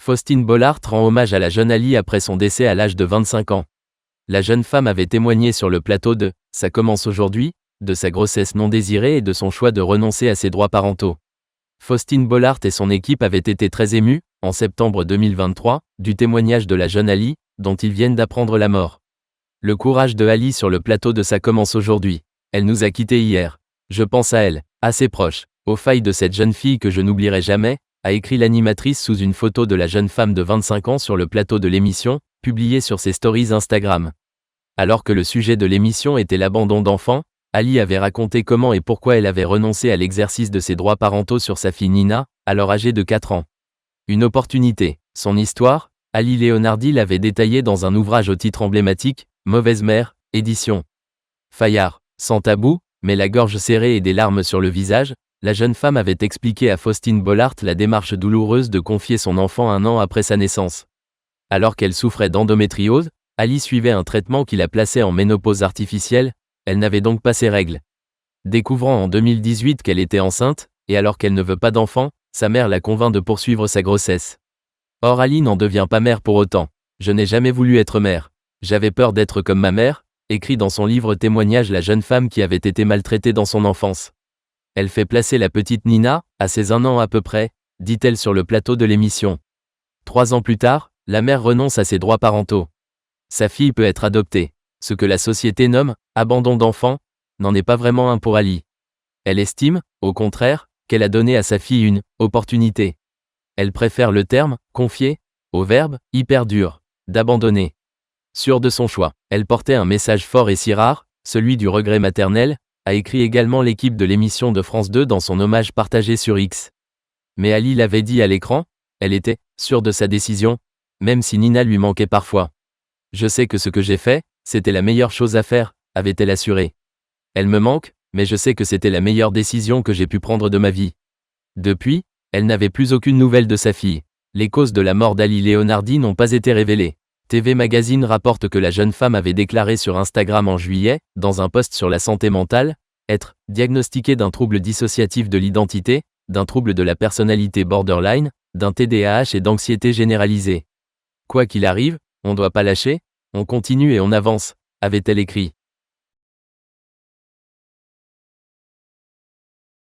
Faustine Bollaert rend hommage à la jeune Ali après son décès à l'âge de 25 ans. La jeune femme avait témoigné sur le plateau de « Ça commence aujourd'hui », de sa grossesse non désirée et de son choix de renoncer à ses droits parentaux. Faustine Bollaert et son équipe avaient été très émus, en septembre 2023, du témoignage de la jeune Ali, dont ils viennent d'apprendre la mort. Le courage de Ali sur le plateau de Ça commence aujourd'hui. Elle nous a quittés hier. Je pense à elle, à ses proches, aux failles de cette jeune fille que je n'oublierai jamais, a écrit l'animatrice sous une photo de la jeune femme de 25 ans sur le plateau de l'émission, publiée sur ses stories Instagram. Alors que le sujet de l'émission était l'abandon d'enfants, Ali avait raconté comment et pourquoi elle avait renoncé à l'exercice de ses droits parentaux sur sa fille Nina, alors âgée de 4 ans. Une opportunité. Son histoire, Ali Leonardi l'avait détaillée dans un ouvrage au titre emblématique, Mauvaise mère, édition Fayard. Sans tabou, mais la gorge serrée et des larmes sur le visage, la jeune femme avait expliqué à Faustine Bollaert la démarche douloureuse de confier son enfant 1 an après sa naissance. Alors qu'elle souffrait d'endométriose, Ali suivait un traitement qui la plaçait en ménopause artificielle, elle n'avait donc pas ses règles. Découvrant en 2018 qu'elle était enceinte, et alors qu'elle ne veut pas d'enfant, sa mère la convainc de poursuivre sa grossesse. Or Ali n'en devient pas mère pour autant. Je n'ai jamais voulu être mère. J'avais peur d'être comme ma mère, écrit dans son livre témoignage la jeune femme qui avait été maltraitée dans son enfance. Elle fait placer la petite Nina, à ses 1 an à peu près, dit-elle sur le plateau de l'émission. 3 ans plus tard, la mère renonce à ses droits parentaux. Sa fille peut être adoptée. Ce que la société nomme « abandon d'enfant » n'en est pas vraiment un pour Ali. Elle estime, au contraire, qu'elle a donné à sa fille une « opportunité ». Elle préfère le terme « confier » au verbe « hyper dur » d'abandonner. Sûre de son choix, elle portait un message fort et si rare, celui du regret maternel, a écrit également l'équipe de l'émission de France 2 dans son hommage partagé sur X. Mais Ali l'avait dit à l'écran, elle était sûre de sa décision, même si Nina lui manquait parfois. Je sais que ce que j'ai fait, c'était la meilleure chose à faire, avait-elle assuré. Elle me manque, mais je sais que c'était la meilleure décision que j'ai pu prendre de ma vie. Depuis, elle n'avait plus aucune nouvelle de sa fille. Les causes de la mort d'Ali Leonardi n'ont pas été révélées. TV Magazine rapporte que la jeune femme avait déclaré sur Instagram en juillet, dans un post sur la santé mentale, être diagnostiquée d'un trouble dissociatif de l'identité, d'un trouble de la personnalité borderline, d'un TDAH et d'anxiété généralisée. Quoi qu'il arrive, on ne doit pas lâcher, on continue et on avance, avait-elle écrit.